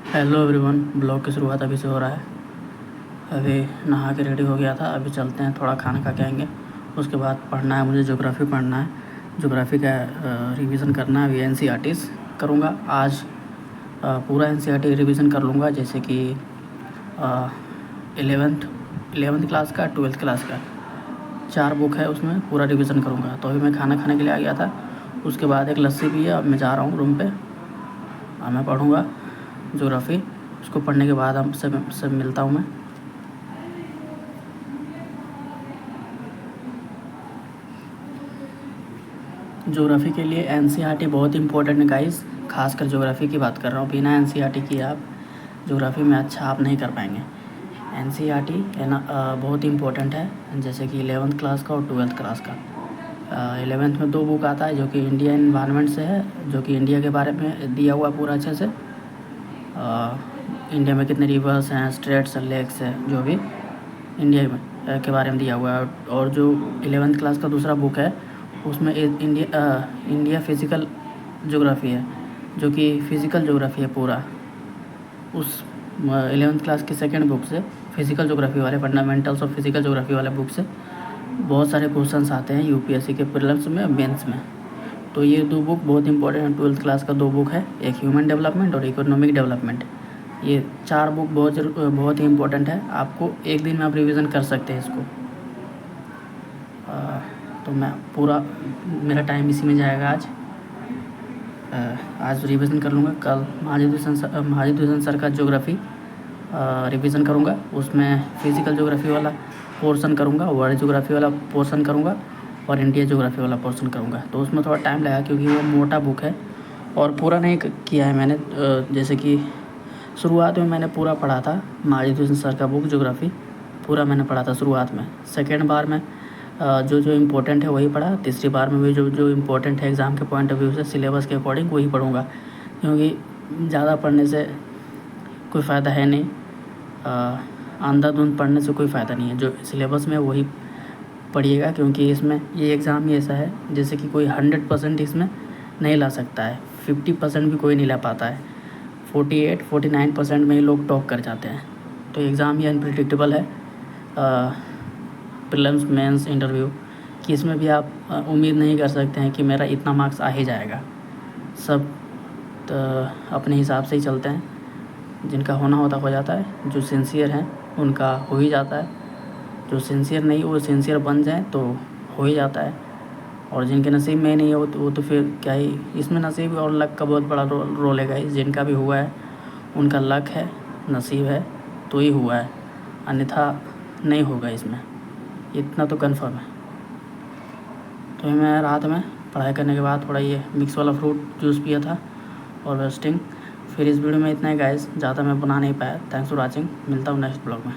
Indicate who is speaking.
Speaker 1: Hello everyone, blog की शुरुआत अभी से हो रहा है। अभी नहा के रेडी हो गया था। अभी चलते हैं, थोड़ा खाना खा के आएंगे। उसके बाद पढ़ना है, मुझे ज्योग्राफी पढ़ना है। ज्योग्राफी का रिवीजन करना है। अभी एनसीईआरटीज़ करूँगा आज। पूरा एनसीईआरटी रिवीजन कर लूँगा, जैसे कि 11th क्लास का, 12th क्लास का 4 बुक है, उसमें पूरा रिवीजन करूँगा। तो अभी मैं खाना खाने के लिए आ गया था। उसके बाद एक लस्सी भी है। अब मैं जा रहा हूँ रूम पे। मैं पढ़ूँगा ज्योग्राफी। उसको पढ़ने के बाद हम सब मिलता हूँ मैं। ज्योग्राफी के लिए एनसीईआरटी बहुत इंपॉर्टेंट है गाइस। खासकर ज्योग्राफी की बात कर रहा हूँ। बिना एनसीईआरटी के आप ज्योग्राफी में अच्छा आप नहीं कर पाएंगे। एनसीईआरटी है ना, बहुत इंपॉर्टेंट है, जैसे कि 11th क्लास का और 12th क्लास का। 11th में 2 बुक आता है, जो कि इंडिया एनवायरनमेंट से है, जो कि इंडिया के बारे में दिया हुआ पूरा अच्छे से। इंडिया में कितने रिवर्स हैं, स्ट्रेट्स हैं, लेक्स हैं, जो भी इंडिया में के बारे में दिया हुआ है। और जो 11th क्लास का दूसरा बुक है, उसमें इंडिया फिज़िकल ज्योग्राफी है, जो कि फ़िज़िकल ज्योग्राफी है पूरा। उस 11th क्लास की सेकंड बुक से, फ़िज़िकल ज्योग्राफी वाले, फंडामेंटल्स ऑफ फ़िज़िकल ज्योग्राफी वाले बुक से बहुत सारे क्वेश्चंस आते हैं यूपीएससी के प्रीलिम्स में, मेंस में। तो ये 2 बुक बहुत इंपॉर्टेंट है। 12th क्लास का 2 बुक है, एक ह्यूमन डेवलपमेंट और इकोनॉमिक डेवलपमेंट। ये 4 बुक बहुत ही इंपॉर्टेंट है। आपको एक दिन में आप रिवीजन कर सकते हैं इसको। तो मैं पूरा, मेरा टाइम इसी में जाएगा आज रिवीजन कर लूँगा। कल महाजीत हुसैन सर का ज्योग्राफी रिवीजन करूँगा। उसमें फ़िज़िकल ज्योग्राफी वाला पोर्शन करूँगा, वर्ल्ड ज्योग्राफी वाला पोर्शन करूँगा और इंडिया ज्योग्राफी वाला पोर्शन करूँगा। तो उसमें थोड़ा टाइम लगेगा, क्योंकि वो मोटा बुक है और पूरा नहीं किया है मैंने। जैसे कि शुरुआत में मैंने पूरा पढ़ा था महाजीत हुसैन सर का बुक ज्योग्राफी, पूरा मैंने पढ़ा था शुरुआत में। सेकेंड बार में जो इम्पोर्टेंट है वही पढ़ा। तीसरी बार में भी जो इम्पोर्टेंट है एग्ज़ाम के पॉइंट ऑफ व्यू से, सिलेबस के अकॉर्डिंग वही पढ़ूँगा, क्योंकि ज़्यादा पढ़ने से कोई फ़ायदा है नहीं। अंधाधुंध पढ़ने से कोई फ़ायदा नहीं है। जो सिलेबस में वही पढ़िएगा, क्योंकि इसमें ये एग्ज़ाम ही ऐसा है जैसे कि कोई 100% इसमें नहीं ला सकता है। 50% भी कोई नहीं ला पाता है। 48-49% में ही लोग टॉप कर जाते हैं। तो एग्ज़ाम ये अनप्रिडिक्टेबल है, प्रीलिम्स, मेंस, इंटरव्यू, कि इसमें भी आप उम्मीद नहीं कर सकते हैं कि मेरा इतना मार्क्स आ ही जाएगा। सब तो अपने हिसाब से ही चलते हैं। जिनका होना होता हो जाता है, जो सिंसियर हैं उनका हो ही जाता है। जो सिंसियर नहीं, वो सिंसियर बन जाए तो हो ही जाता है। और जिनके नसीब में नहीं है वो तो फिर क्या ही। इसमें नसीब और लक का बहुत बड़ा रोल है गाइस। जिनका भी हुआ है उनका लक है, नसीब है, तो ही हुआ है, अन्यथा नहीं होगा। इसमें इतना तो कन्फर्म है। तो मैं रात में पढ़ाई करने के बाद थोड़ा ये मिक्स वाला फ्रूट जूस पिया था और वेस्टिंग। फिर इस वीडियो में इतना ही गाइस, ज़्यादा मैं बना नहीं पाया। Thanks for watching. मिलता हूँ नेक्स्ट ब्लॉग में।